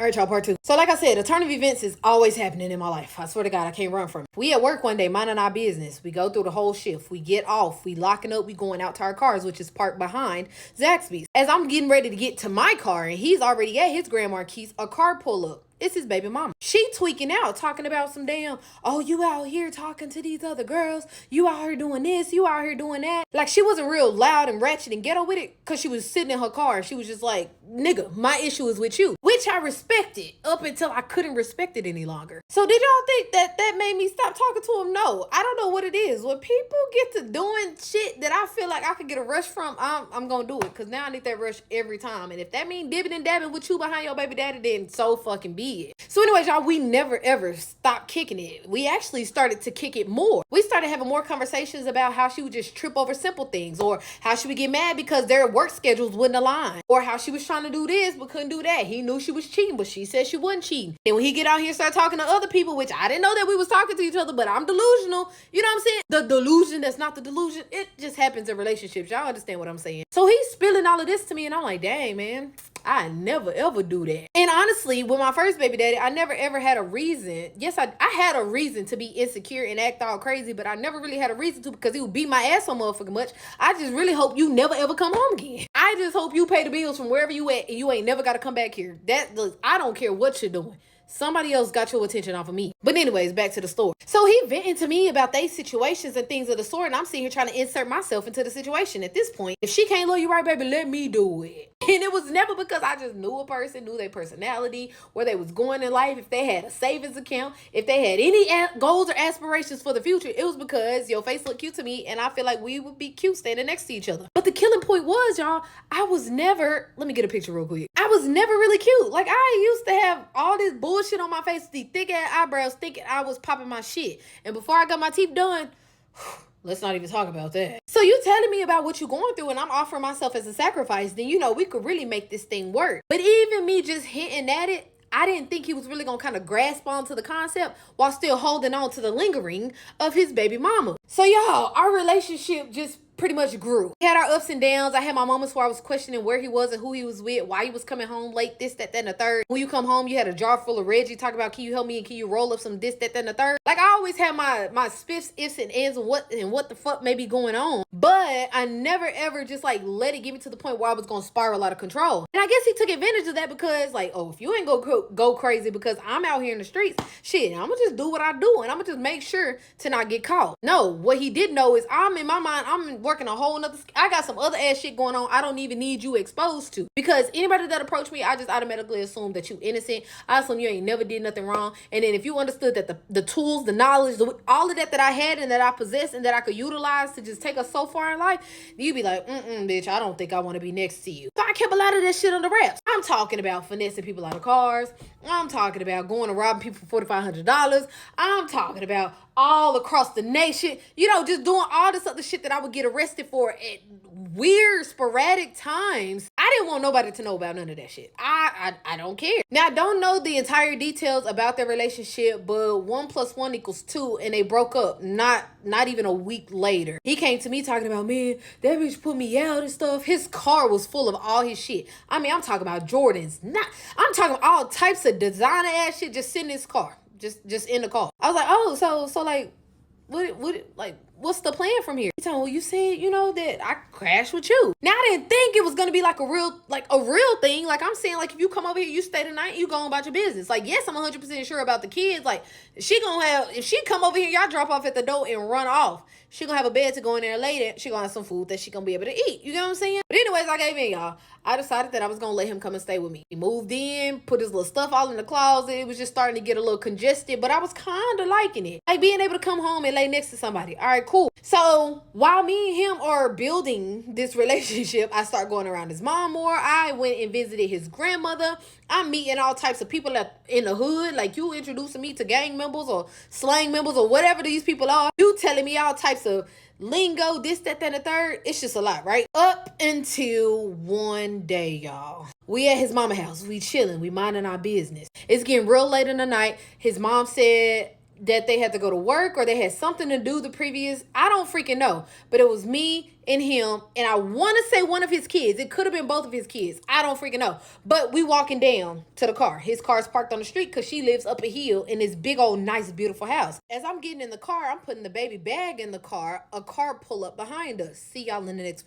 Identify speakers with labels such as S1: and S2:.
S1: All right, y'all, part two. So like I said, a turn of events is always happening in my life. I swear to God, I can't run from it. We at work one day, minding our business. We go through the whole shift. We get off. We locking up. We going out to our cars, which is parked behind Zaxby's. As I'm getting ready to get to my car, and he's already at his Grand Marquis, a car pull up. It's his baby mama. She tweaking out, talking about some damn, oh, you out here talking to these other girls. You out here doing this. You out here doing that. Like, she wasn't real loud and ratchet and ghetto with it because she was sitting in her car. She was just like, nigga, my issue is with you. Which I respected up until I couldn't respect it any longer. So did y'all think that made me stop talking to him? No. I don't know what it is. When people get to doing shit that I feel like I could get a rush from, I'm going to do it. Because now I need that rush every time. And if that means dibbing and dabbing with you behind your baby daddy, then so fucking be it. So anyways, y'all, we never ever stopped kicking it. We actually started to kick it more. We started having more conversations about how she would just trip over simple things, or how she would get mad because their work schedules wouldn't align, or how she was trying to do this but couldn't do that. He knew she was cheating, but she said she wasn't cheating. And when he get out here and start talking to other people, which I didn't know that we was talking to each other, but I'm delusional. You know what I'm saying? The delusion that's not the delusion. It just happens in relationships. Y'all understand what I'm saying? So he's spilling all of this to me, and I'm like, dang, man, I never ever do that. And honestly, with my first baby daddy, I never ever had a reason. Yes, I had a reason to be insecure and act all crazy, but I never really had a reason to, because he would beat my ass so motherfucking much. I just really hope you never ever come home again. I just hope you pay the bills from wherever you at and you ain't never got to come back here. I don't care what you're doing. Somebody else got your attention off of me. But anyways, back to the story. So he venting to me about they situations and things of the sort, and I'm sitting here trying to insert myself into the situation. At this point, if she can't love you right, baby, let me do it. And it was never because I just knew a person, knew their personality, where they was going in life, if they had a savings account, if they had any goals or aspirations for the future. It was because your face looked cute to me, and I feel like we would be cute standing next to each other. But the killing point was, y'all, I was never, let me get a picture real quick. I was never really cute. Like, I used to have all this bullshit on my face, the thick ass eyebrows, thinking I was popping my shit. And before I got my teeth done, let's not even talk about that. So you telling me about what you're going through and I'm offering myself as a sacrifice, then we could really make this thing work. But even me just hinting at it, I didn't think he was really going to kind of grasp onto the concept while still holding on to the lingering of his baby mama. So y'all, our relationship just pretty much grew. We had our ups and downs. I had my moments where I was questioning where he was and who he was with, why he was coming home late, this, that, and the third. When you come home, you had a jar full of Reggie talking about, can you help me and can you roll up some this, that, and the third? Like, I always had my spiffs, ifs, and ends and what the fuck may be going on. But I never ever just like let it get me to the point where I was gonna spiral out of control. And I guess he took advantage of that because like, oh, if you ain't go crazy because I'm out here in the streets, shit, I'm gonna just do what I do and I'm gonna just make sure to not get caught. No, what he did know is I'm in my mind, I'm working a whole nother, I got some other ass shit going on I don't even need you exposed to. Because anybody that approached me, I just automatically assume that you innocent. I assume you ain't never did nothing wrong. And then if you understood that the tools, the knowledge, all of that I had and that I possess and that I could utilize to just take us so far in life, you'd be like, bitch, I don't think I want to be next to you. So I kept a lot of that shit under wraps. I'm talking about finessing people out of cars. I'm talking about going and robbing people for $4,500. I'm talking about all across the nation, just doing all this other shit that I would get arrested for at weird, sporadic times. I didn't want nobody to know about none of that shit. I don't care. Now, I don't know the entire details about their relationship, but 1 + 1 = 2, and they broke up not even a week later. He came to me talking about, man, that bitch put me out and stuff. His car was full of all his shit. I mean, I'm talking about Jordans. I'm talking about all types of designer ass shit just sitting in his car. Just in the car. I was like, oh, so like, what's the plan from here? He told me, well, you said, that I crashed with you. Now, I didn't think it was going to be like a real thing. Like, I'm saying, like, if you come over here, you stay the night, you go about your business. Like, yes, I'm 100% sure about the kids. Like, if she come over here, y'all drop off at the door and run off. She gonna have a bed to go in there later. She gonna have some food that she gonna be able to eat. You know what I'm saying? But anyways, I gave in, y'all. I decided that I was gonna let him come and stay with me. He moved in, put his little stuff all in the closet. It was just starting to get a little congested, but I was kind of liking it. Like being able to come home and lay next to somebody. All right, cool. So while me and him are building this relationship, I start going around his mom more. I went and visited his grandmother. I'm meeting all types of people in the hood. Like, you introducing me to gang members or slang members or whatever these people are. You telling me all types of lingo, this, that, and the third. It's just a lot, right? Up until one day, y'all. We at his mama house. We chilling. We minding our business. It's getting real late in the night. His mom said, that they had to go to work or they had something to do the previous, I don't freaking know. But it was me and him, and I want to say one of his kids. It could have been both of his kids. I don't freaking know. But we walking down to the car. His car's parked on the street because she lives up a hill in this big old nice beautiful house. As I'm getting in the car, I'm putting the baby bag in the car. A car pull up behind us. See y'all in the next